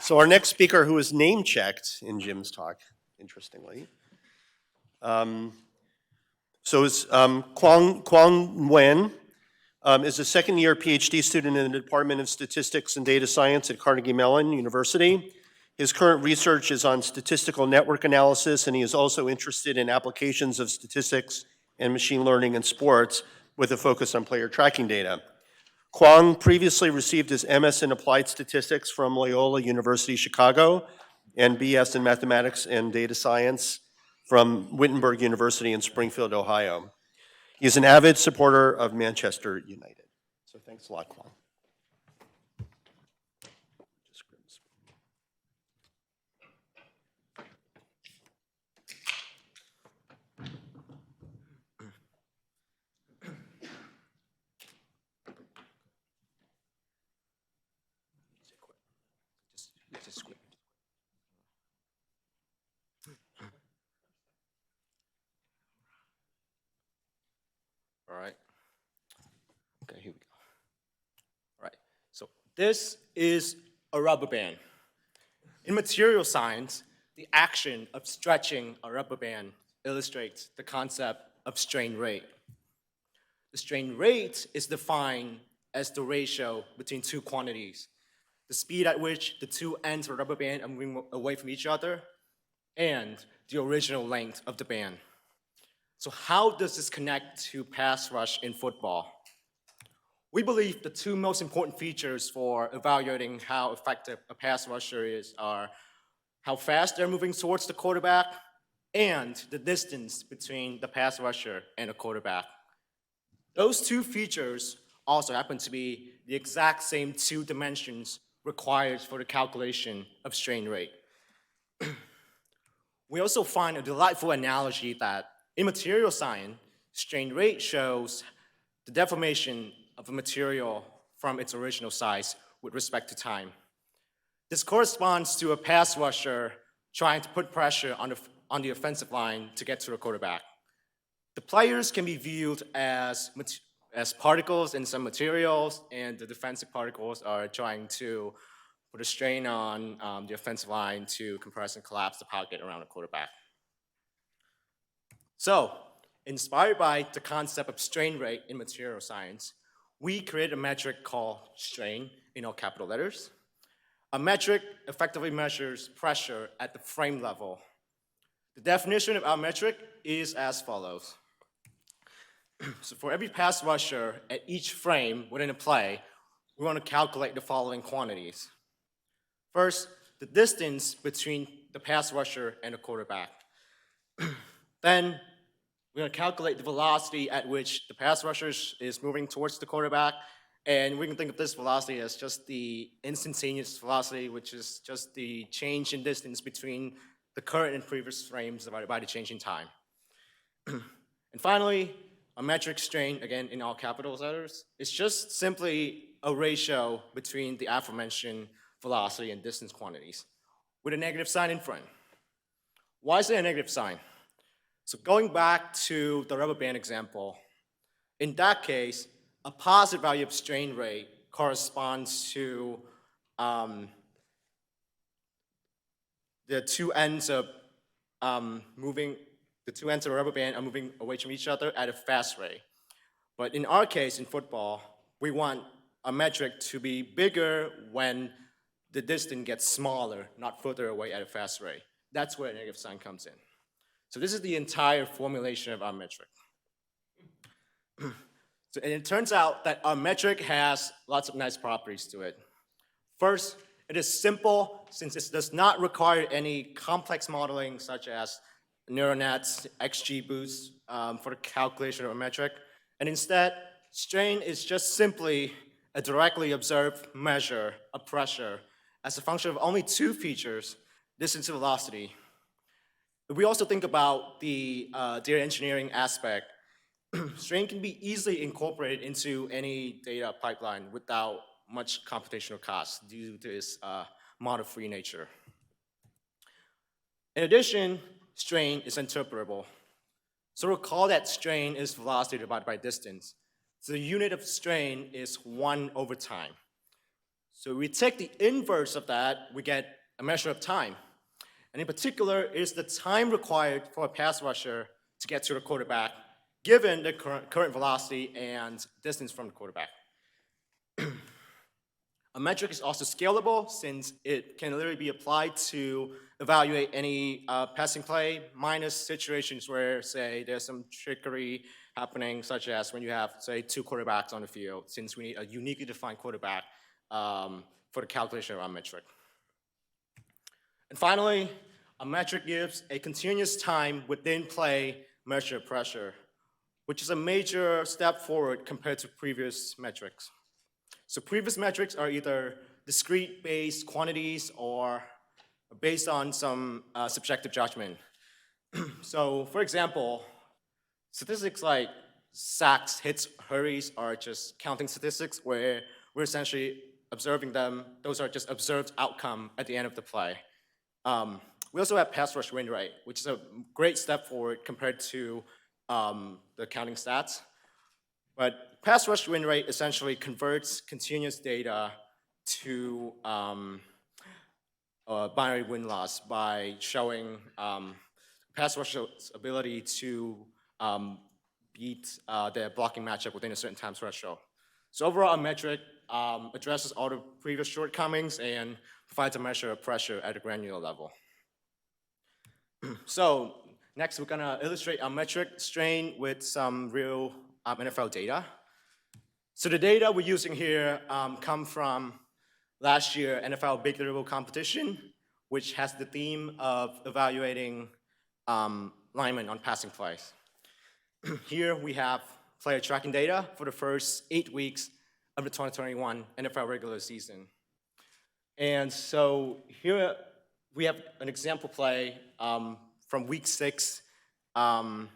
So our next speaker, who is name-checked in Jim's talk, interestingly, is Quang Nguyen. Is a second-year PhD student in the Department of Statistics and Data Science at Carnegie Mellon University. His current research is on statistical network analysis, and he is also interested in applications of statistics and machine learning in sports with a focus on player tracking data. Quang previously received his MS in Applied Statistics from Loyola University Chicago and BS in Mathematics and Data Science from Wittenberg University in Springfield, Ohio. He is an avid supporter of Manchester United. So thanks a lot, Quang. All right. Okay, here we go. All right. So this is a rubber band. In material science, the action of stretching a rubber band illustrates the concept of strain rate. The strain rate is defined as the ratio between two quantities, the speed at which the two ends of a rubber band are moving away from each other, and the original length of the band. So how does this connect to pass rush in football? We believe the two most important features for evaluating how effective a pass rusher is are how fast they're moving towards the quarterback and the distance between the pass rusher and the quarterback. Those two features also happen to be the exact same two dimensions required for the calculation of strain rate. We also find a delightful analogy that in material science, strain rate shows the deformation of a material from its original size with respect to time. This corresponds to a pass rusher trying to put pressure on the offensive line to get to the quarterback. The players can be viewed as particles in some materials, and the defensive particles are trying to put a strain on the offensive line to compress and collapse the pocket around the quarterback. So, inspired by the concept of strain rate in material science, we created a metric called strain in all capital letters. A metric effectively measures pressure at the frame level. The definition of our metric is as follows. So for every pass rusher at each frame within a play, we want to calculate the following quantities. First, the distance between the pass rusher and the quarterback. Then, we're going to calculate the velocity at which the pass rusher is moving towards the quarterback, and we can think of this velocity as just the instantaneous velocity, which is just the change in distance between the current and previous frames divided by the change in time. And finally, a metric strain, again in all capital letters, is just simply a ratio between the aforementioned velocity and distance quantities with a negative sign in front. Why is there a negative sign? So going back to the rubber band example, in that case, a positive value of strain rate corresponds to the two ends of the rubber band are moving away from each other at a fast rate. But in our case, in football, we want a metric to be bigger when the distance gets smaller, not further away at a fast rate. That's where a negative sign comes in. So this is the entire formulation of our metric. And it turns out that our metric has lots of nice properties to it. First, it is simple since it does not require any complex modeling such as neural nets, XGBoost for the calculation of a metric. And instead, strain is just simply a directly observed measure of pressure as a function of only two features, distance and velocity. If we also think about the data engineering aspect, strain can be easily incorporated into any data pipeline without much computational cost due to its model-free nature. In addition, strain is interpretable. So recall that strain is velocity divided by distance. So the unit of strain is 1 over time. So we take the inverse of that, we get a measure of time. And in particular, is the time required for a pass rusher to get to the quarterback, given the current velocity and distance from the quarterback. A metric is also scalable since it can literally be applied to evaluate any passing play minus situations where, say, there's some trickery happening, such as when you have, say, two quarterbacks on the field, since we need a uniquely defined quarterback for the calculation of our metric. And finally, a metric gives a continuous time within play measure of pressure, which is a major step forward compared to previous metrics. So previous metrics are either discrete-based quantities or based on some subjective judgment. So for example, statistics like sacks, hits, hurries are just counting statistics where we're essentially observing them. Those are just observed outcome at the end of the play. We also have pass rush win rate, which is a great step forward compared to the counting stats. But pass rush win rate essentially converts continuous data to binary win-loss by showing pass rush's ability to beat their blocking matchup within a certain time threshold. So overall, our metric addresses all the previous shortcomings and provides a measure of pressure at a granular level. So next, we're gonna illustrate our metric strain with some real NFL data. So the data we're using here come from last year NFL Big Dribble competition, which has the theme of evaluating linemen on passing plays. Here we have player tracking data for the first 8 weeks of the 2021 NFL regular season. And so here we have an example play from week 6 of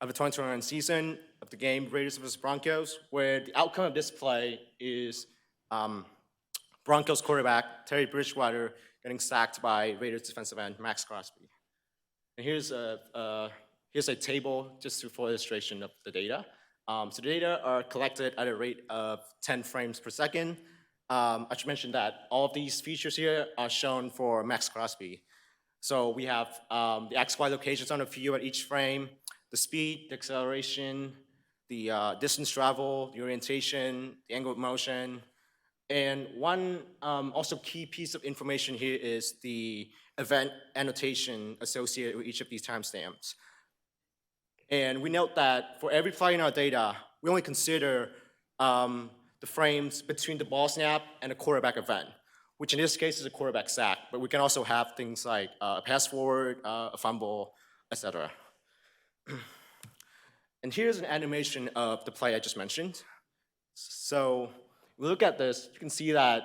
the 2021 season of the game Raiders vs. Broncos, where the outcome of this play is Broncos quarterback Terry Bridgewater getting sacked by Raiders defensive end Max Crosby. And here's a table just for illustration of the data. So the data are collected at a rate of 10 frames per second. I should mention that all of these features here are shown for Max Crosby. So we have the XY locations on the field at each frame, the speed, the acceleration, the distance travel, the orientation, the angle of motion. And one also key piece of information here is the event annotation associated with each of these timestamps. And we note that for every play in our data, we only consider the frames between the ball snap and a quarterback event, which in this case is a quarterback sack, but we can also have things like a pass forward, a fumble, etc. And here's an animation of the play I just mentioned. So we look at this, you can see that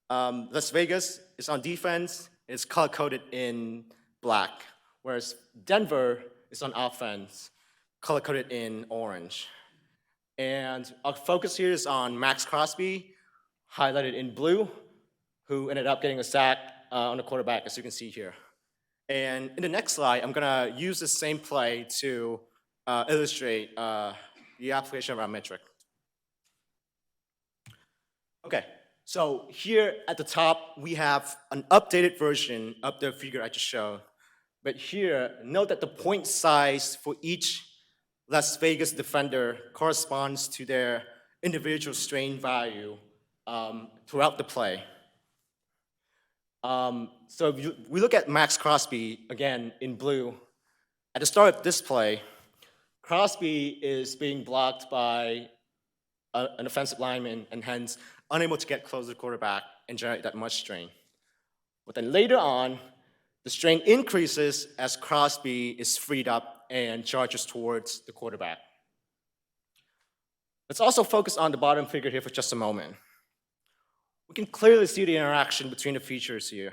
Las Vegas is on defense, it's color-coded in black, whereas Denver is on offense, color-coded in orange. And our focus here is on Max Crosby, highlighted in blue, who ended up getting a sack on the quarterback, as you can see here. And in the next slide, I'm gonna use the same play to illustrate the application of our metric. Okay, so here at the top, we have an updated version of the figure I just showed. But here, note that the point size for each Las Vegas defender corresponds to their individual strain value throughout the play. So if we look at Max Crosby, again, in blue, at the start of this play, Crosby is being blocked by an offensive lineman and hence unable to get close to the quarterback and generate that much strain. But then later on, the strain increases as Crosby is freed up and charges towards the quarterback. Let's also focus on the bottom figure here for just a moment. We can clearly see the interaction between the features here.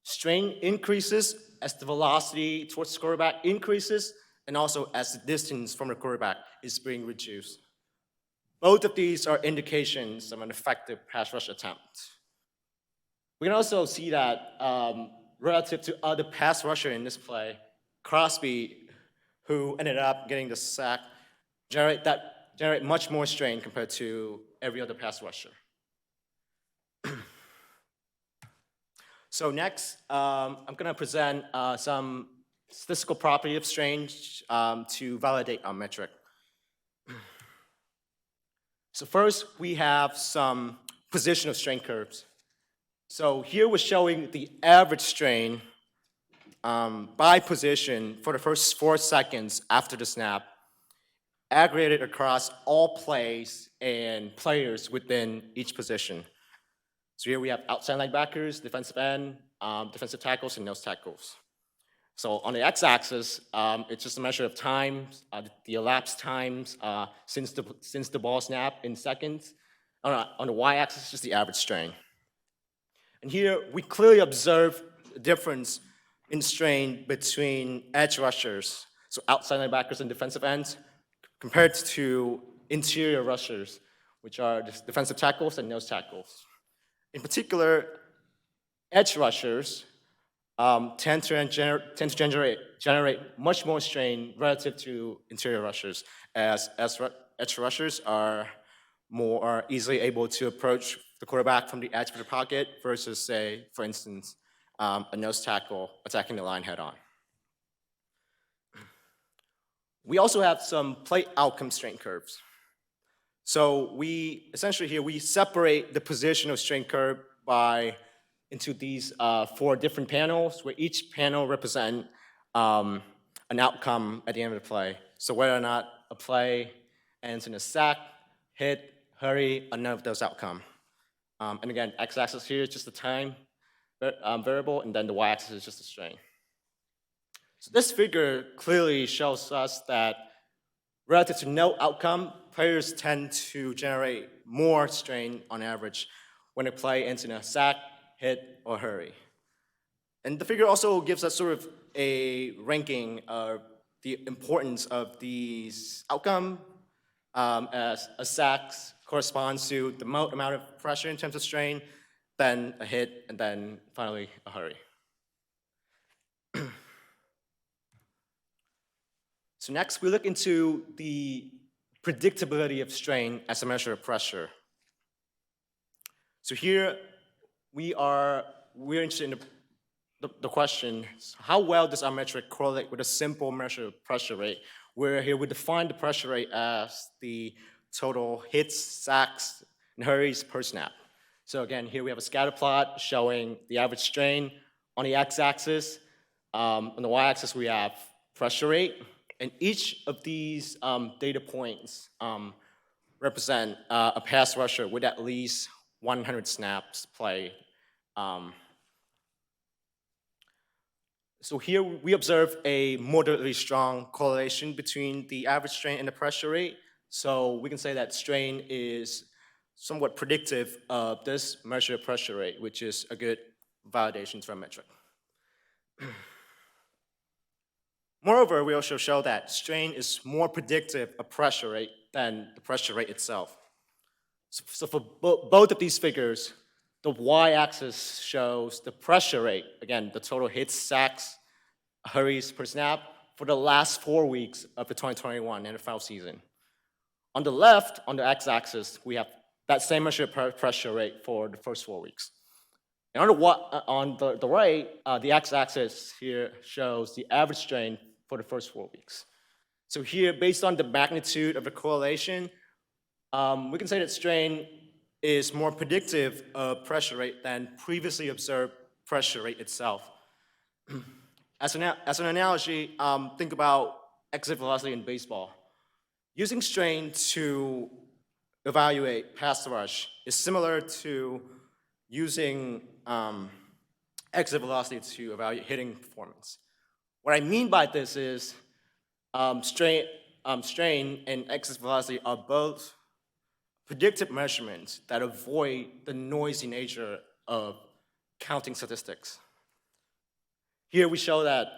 Strain increases as the velocity towards the quarterback increases, and also as the distance from the quarterback is being reduced. Both of these are indications of an effective pass rush attempt. We can also see that relative to other pass rusher in this play, Crosby, who ended up getting the sack, generate much more strain compared to every other pass rusher. So next, I'm going to present some statistical property of strain to validate our metric. So first, we have some position of strain curves. So here we're showing the average strain by position for the first 4 seconds after the snap, aggregated across all plays and players within each position. So here we have outside linebackers, defensive end, defensive tackles, and nose tackles. So on the x-axis, it's just a measure of time, the elapsed times since the ball snap in seconds. On the y-axis, it's just the average strain. And here we clearly observe a difference in strain between edge rushers, so outside linebackers and defensive ends, compared to interior rushers, which are defensive tackles and nose tackles. In particular, edge rushers tend to generate much more strain relative to interior rushers, as edge rushers are more easily able to approach the quarterback from the edge of the pocket versus, say, for instance, a nose tackle attacking the line head-on. We also have some play outcome strain curves. So we essentially here we separate the position of strain curve into these 4 different panels, where each panel represent an outcome at the end of the play. So whether or not a play ends in a sack, hit, hurry, or none of those outcomes. And again, x-axis here is just the time variable, and then the y-axis is just the strain. So this figure clearly shows us that relative to no outcome, players tend to generate more strain on average when a play ends in a sack, hit, or hurry. And the figure also gives us sort of a ranking of the importance of these outcomes, as a sack corresponds to the most amount of pressure in terms of strain, then a hit, and then finally a hurry. So next, we look into the predictability of strain as a measure of pressure. So here, we're interested in the question, how well does our metric correlate with a simple measure of pressure rate, where here we define the pressure rate as the total hits, sacks, and hurries per snap. So again, here we have a scatter plot showing the average strain on the x-axis. On the y-axis, we have pressure rate. And each of these data points represent a pass rusher with at least 100 snaps played. So here we observe a moderately strong correlation between the average strain and the pressure rate. So we can say that strain is somewhat predictive of this measure of pressure rate, which is a good validation for a metric. Moreover, we also show that strain is more predictive of pressure rate than the pressure rate itself. So for both of these figures, the y-axis shows the pressure rate, again, the total hits, sacks, hurries per snap for the last 4 weeks of the 2021 NFL season. On the left, on the x-axis, we have that same measure of pressure rate for the first 4 weeks. And on the right, the x-axis here shows the average strain for the first 4 weeks. So here, based on the magnitude of the correlation, we can say that strain is more predictive of pressure rate than previously observed pressure rate itself. As an analogy, think about exit velocity in baseball. Using strain to evaluate pass rush is similar to using exit velocity to evaluate hitting performance. What I mean by this is strain and exit velocity are both predictive measurements that avoid the noisy nature of counting statistics. Here we show that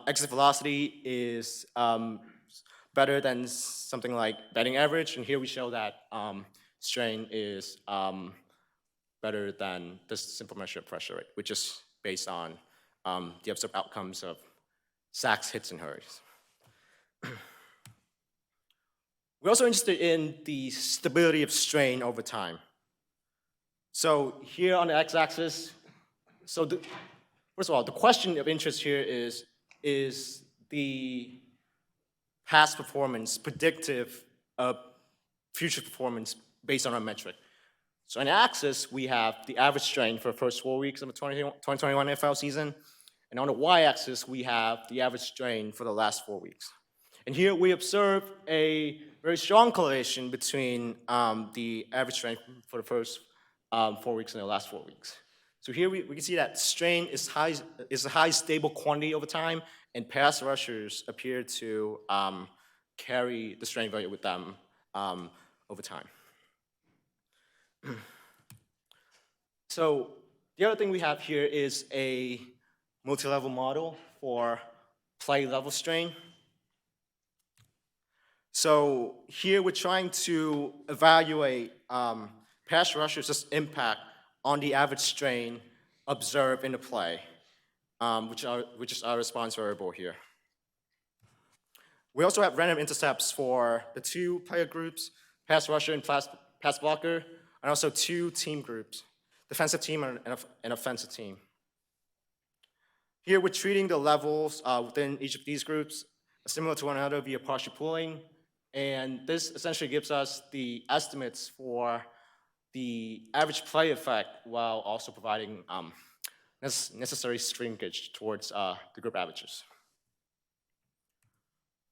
exit velocity is better than something like batting average, and here we show that strain is better than this simple measure of pressure rate, which is based on the observed outcomes of sacks, hits, and hurries. We're also interested in the stability of strain over time. So here on the x-axis, first of all, the question of interest here is the past performance predictive of future performance based on our metric? So on the axis, we have the average strain for the first 4 weeks of the 2021 NFL season. And on the y-axis, we have the average strain for the last 4 weeks. And here we observe a very strong correlation between the average strain for the first 4 weeks and the last 4 weeks. So here we can see that strain is a high stable quantity over time, and pass rushers appear to carry the strain value with them over time. So the other thing we have here is a multi-level model for play level strain. So here we're trying to evaluate pass rushers' impact on the average strain observed in the play, which is our response variable here. We also have random intercepts for the 2 player groups, pass rusher and pass blocker, and also 2 team groups, defensive team and offensive team. Here we're treating the levels within each of these groups similar to one another via partial pooling, and this essentially gives us the estimates for the average play effect while also providing necessary shrinkage towards the group averages.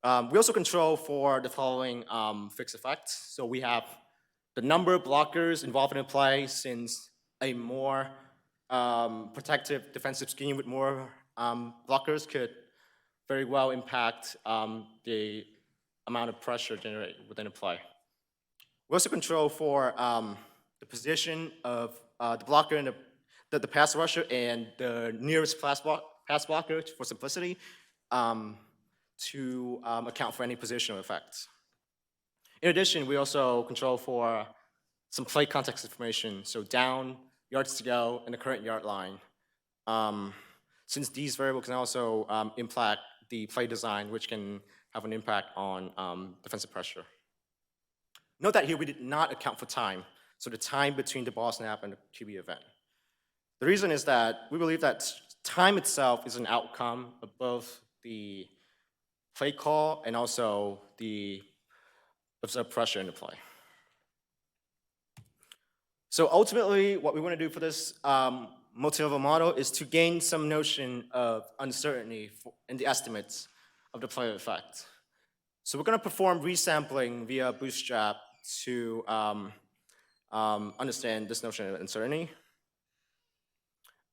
We also control for the following fixed effects. So we have the number of blockers involved in a play, since a more protective defensive scheme with more blockers could very well impact the amount of pressure generated within a play. We also control for the position of the blocker and the pass rusher and the nearest pass blocker for simplicity to account for any positional effects. In addition, we also control for some play context information, so down, yards to go, and the current yard line. Since these variables can also impact the play design, which can have an impact on defensive pressure. Note that here we did not account for time, so the time between the ball snap and the QB event. The reason is that we believe that time itself is an outcome of both the play call and also the observed pressure in the play. So ultimately, what we want to do for this multi-level model is to gain some notion of uncertainty in the estimates of the play effect. So we're going to perform resampling via Bootstrap to understand this notion of uncertainty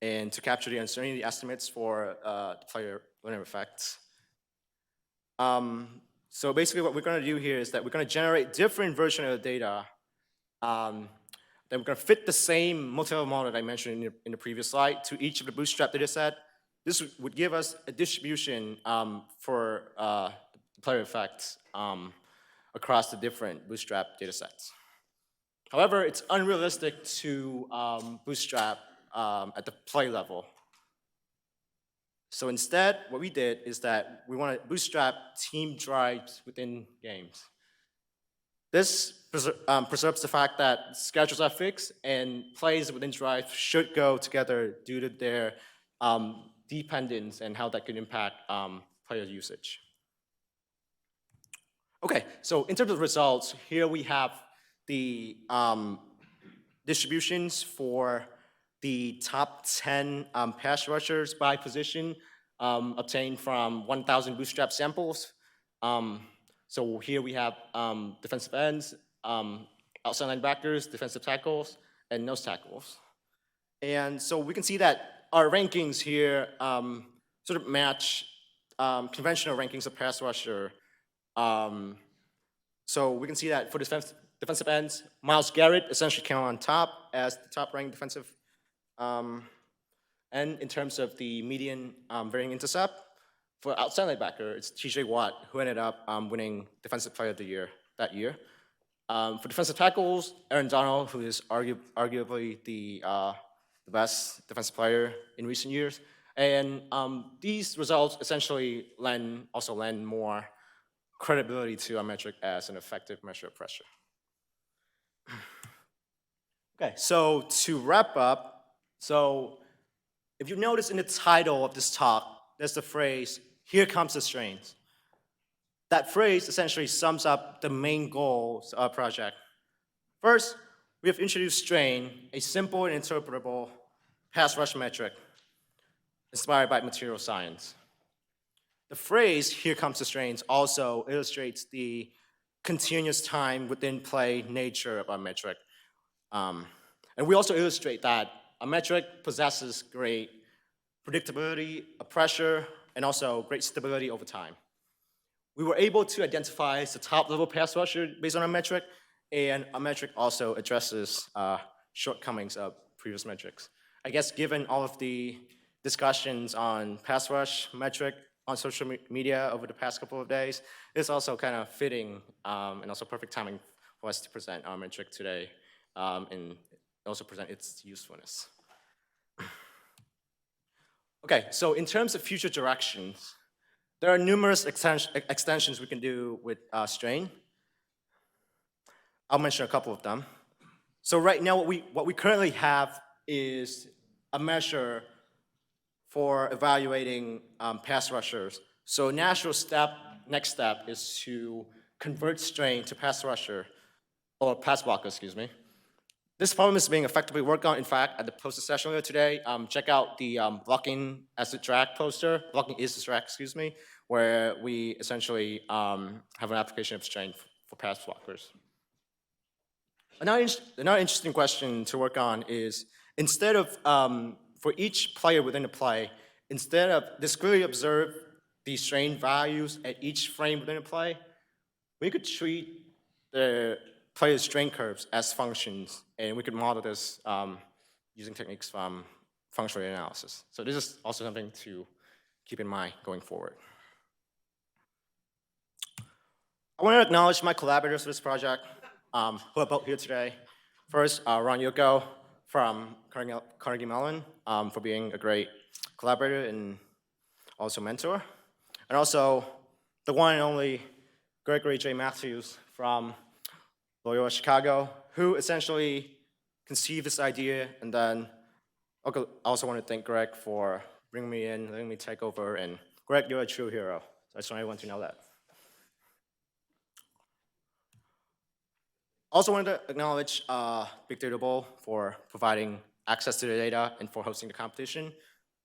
and to capture the uncertainty estimates for the player learning effects. So basically what we're going to do here is that we're going to generate different versions of the data. Then we're going to fit the same multi-level model that I mentioned in the previous slide to each of the Bootstrap data set. This would give us a distribution for the player effects across the different Bootstrap data sets. However, it's unrealistic to Bootstrap at the play level. So instead, what we did is that we want to bootstrap team drives within games. This preserves the fact that schedules are fixed and plays within drives should go together due to their dependence and how that could impact player usage. Okay, so in terms of results, here we have the distributions for the top 10 pass rushers by position obtained from 1,000 Bootstrap samples. So here we have defensive ends, outside linebackers, defensive tackles, and nose tackles. And so we can see that our rankings here sort of match conventional rankings of pass rusher. So we can see that for defensive ends, Myles Garrett essentially came on top as the top-ranked defensive end in terms of the median varying intercept. For outside linebacker, it's T.J. Watt, who ended up winning Defensive Player of the Year that year. For defensive tackles, Aaron Donald, who is arguably the best defensive player in recent years. And these results essentially also lend more credibility to our metric as an effective measure of pressure. Okay, so to wrap up, so if you notice in the title of this talk, there's the phrase, "Here comes the strains." That phrase essentially sums up the main goals of our project. First, we have introduced strain, a simple and interpretable pass rush metric inspired by material science. The phrase, "Here comes the strains," also illustrates the continuous time within play nature of our metric. And we also illustrate that a metric possesses great predictability, a pressure, and also great stability over time. We were able to identify the top level pass rusher based on our metric, and our metric also addresses shortcomings of previous metrics. I guess given all of the discussions on pass rush metric on social media over the past couple of days, it's also kind of fitting and also perfect timing for us to present our metric today and also present its usefulness. Okay, so in terms of future directions, there are numerous extensions we can do with strain. I'll mention a couple of them. So right now, what we currently have is a measure for evaluating pass rushers. So natural next step is to convert strain to pass rusher, or pass blocker, excuse me. This problem is being effectively worked on, in fact, at the poster session earlier today. Check out the blocking as a drag poster, blocking is a drag, excuse me, where we essentially have an application of strain for pass blockers. Another interesting question to work on is, instead of, for each player within the play, instead of discretely observe the strain values at each frame within the play, we could treat the player's strain curves as functions, and we could model this using techniques from functional analysis. So this is also something to keep in mind going forward. I want to acknowledge my collaborators for this project who are both here today. First, Ron Yoko from Carnegie Mellon for being a great collaborator and also mentor. And also the one and only Gregory J. Matthews from Loyola Chicago, who essentially conceived this idea, and then I also want to thank Greg for bringing me in, letting me take over, and Greg, you're a true hero. So I just want everyone to know that. Also wanted to acknowledge Big Data Bowl for providing access to the data and for hosting the competition.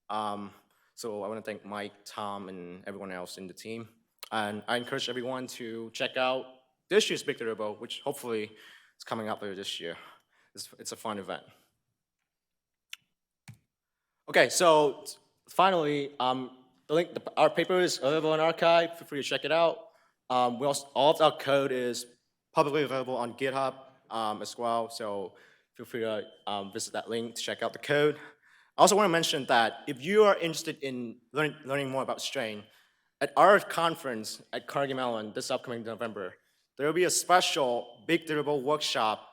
So I want to thank Mike, Tom, and everyone else in the team. And I encourage everyone to check out this year's Big Data Bowl, which hopefully is coming up later this year. It's a fun event. Okay, so finally, our paper is available on archive. Feel free to check it out. All of our code is publicly available on GitHub as well, so feel free to visit that link to check out the code. I also want to mention that if you are interested in learning more about strain, at our conference at Carnegie Mellon this upcoming November, there will be a special Big Data Bowl workshop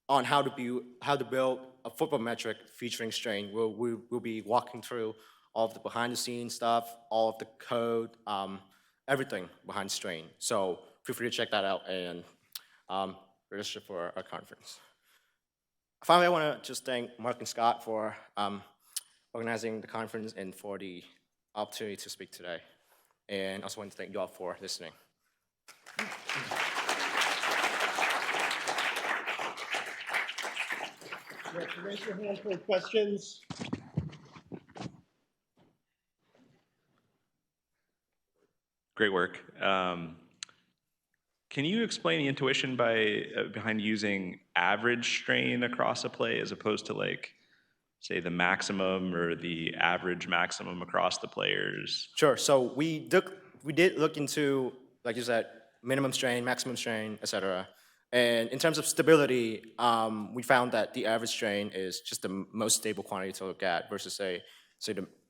on how to build a football metric featuring strain. We'll be walking through all of the behind-the-scenes stuff, all of the code, everything behind strain. So feel free to check that out and register for our conference. Finally, I want to just thank Mark and Scott for organizing the conference and for the opportunity to speak today. And also want to thank you all for listening. Raise your hand for questions. Great work. Can you explain the intuition behind using average strain across a play as opposed to, like, say, the maximum or the average maximum across the players? Sure. So we did look into, like you said, minimum strain, maximum strain, etc. And in terms of stability, we found that the average strain is just the most stable quantity to look at versus, say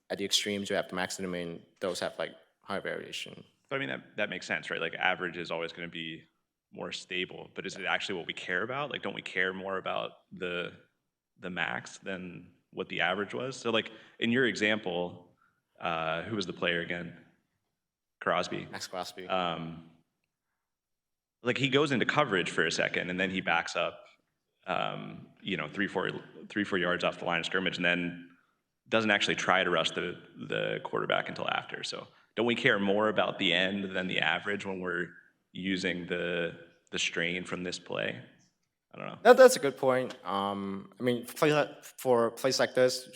at the extremes, you have the maximum, and those have like high variation. But I mean, that makes sense, right? Like, average is always going to be more stable, but is it actually what we care about? Like, don't we care more about the max than what the average was? So, like, in your example, who was the player again? Crosby. Max Crosby. Like, he goes into coverage for a second, and then he backs up you know, 3-4 yards off the line of scrimmage, and then doesn't actually try to rush the quarterback until after. So don't we care more about the end than the average when we're using the strain from this play? I don't know. That's a good point. I mean, for plays like this,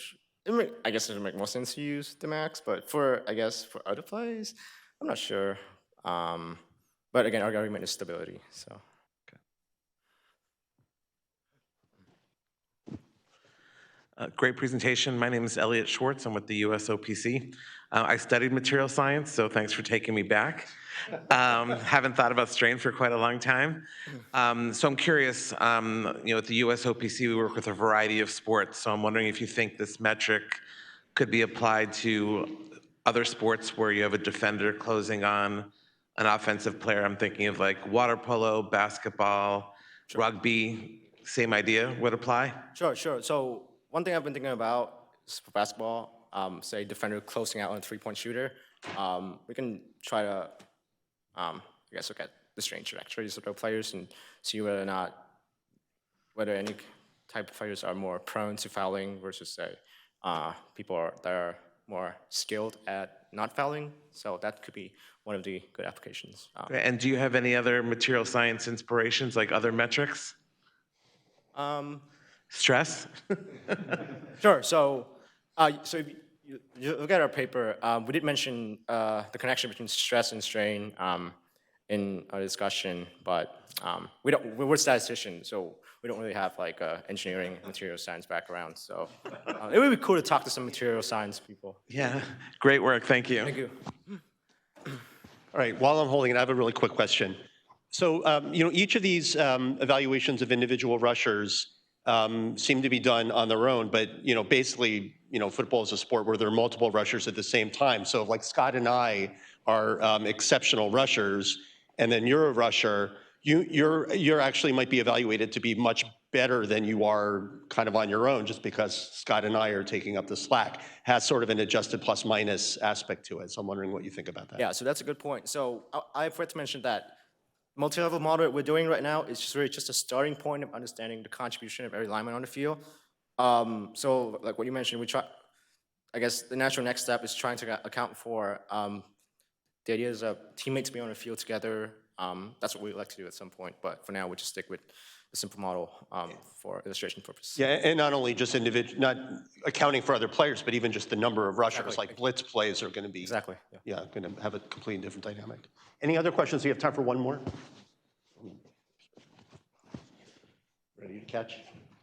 I guess it would make more sense to use the max, but I guess for other plays, I'm not sure. But again, our argument is stability, so. Great presentation. My name is Elliot Schwartz. I'm with the USOPC. I studied material science, so thanks for taking me back. Haven't thought about strain for quite a long time. So I'm curious, you know, at the USOPC, we work with a variety of sports, so I'm wondering if you think this metric could be applied to other sports where you have a defender closing on an offensive player. I'm thinking of like water polo, basketball, rugby, same idea would apply? Sure. So one thing I've been thinking about is for basketball, say defender closing out on a three-point shooter. We can try to, I guess, look at the strain trajectories of the players and see whether any type of players are more prone to fouling versus say people that are more skilled at not fouling. So that could be one of the good applications. And do you have any other material science inspirations, like other metrics? Stress? Sure. So if you look at our paper, we did mention the connection between stress and strain in our discussion, but we're statisticians, so we don't really have like engineering, material science background. So it would be cool to talk to some material science people. Yeah, great work. Thank you. Thank you. All right, while I'm holding it, I have a really quick question. So, you know, each of these evaluations of individual rushers seem to be done on their own, but, you know, basically, you know, football is a sport where there are multiple rushers at the same time. So like Scott and I are exceptional rushers, and then you're a rusher, you're actually might be evaluated to be much better than you are kind of on your own, just because Scott and I are taking up the slack. Has sort of an adjusted plus minus aspect to it. So I'm wondering what you think about that. Yeah, so that's a good point. So I forgot to mention that multi-level model we're doing right now is just really just a starting point of understanding the contribution of every lineman on the field. So like what you mentioned, I guess the natural next step is trying to account for the ideas of teammates being on the field together. That's what we'd like to do at some point, but for now we'll just stick with the simple model for illustration purposes. Yeah, and not only just not accounting for other players, but even just the number of rushers, Exactly. like blitz plays are going to be Exactly. yeah, going to have a completely different dynamic. Any other questions? Do you have time for one more? Ready to catch?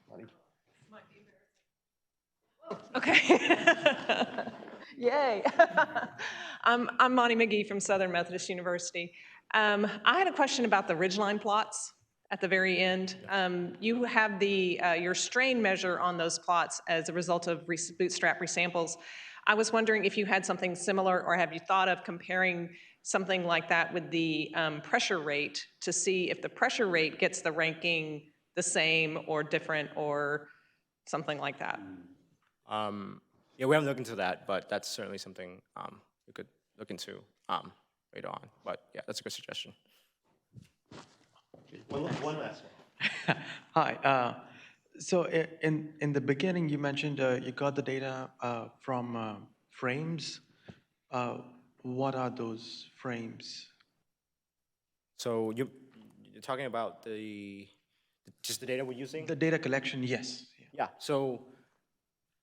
Lonnie? Okay. Yay. I'm Monty McGee from Southern Methodist University. I had a question about the ridgeline plots at the very end. You have your strain measure on those plots as a result of bootstrap resamples. I was wondering if you had something similar, or have you thought of comparing something like that with the pressure rate to see if the pressure rate gets the ranking the same or different or something like that? Yeah, we haven't looked into that, but that's certainly something we could look into later on. But yeah, that's a good suggestion. One last one. Hi. So in the beginning, you mentioned you got the data from frames. What are those frames? So you're talking about just the data we're using? The data collection, yes. Yeah. So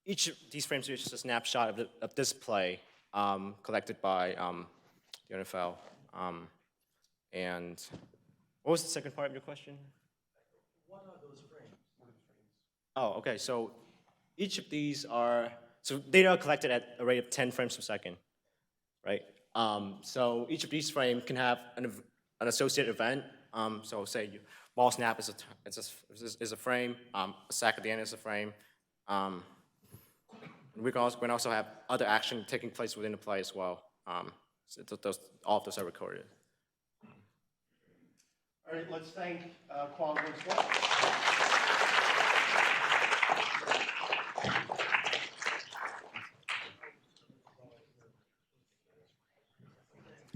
each of these frames is just a snapshot of this play collected by the NFL. And what was the second part of your question? What are those frames? Oh, okay. So each of these so data are collected at a rate of 10 frames per second, right? So each of these frames can have an associated event. So say ball snap is a frame, a sack at the end is a frame. We can also have other action taking place within the play as well. So all of those are recorded. All right, let's thank Quang Nguyen.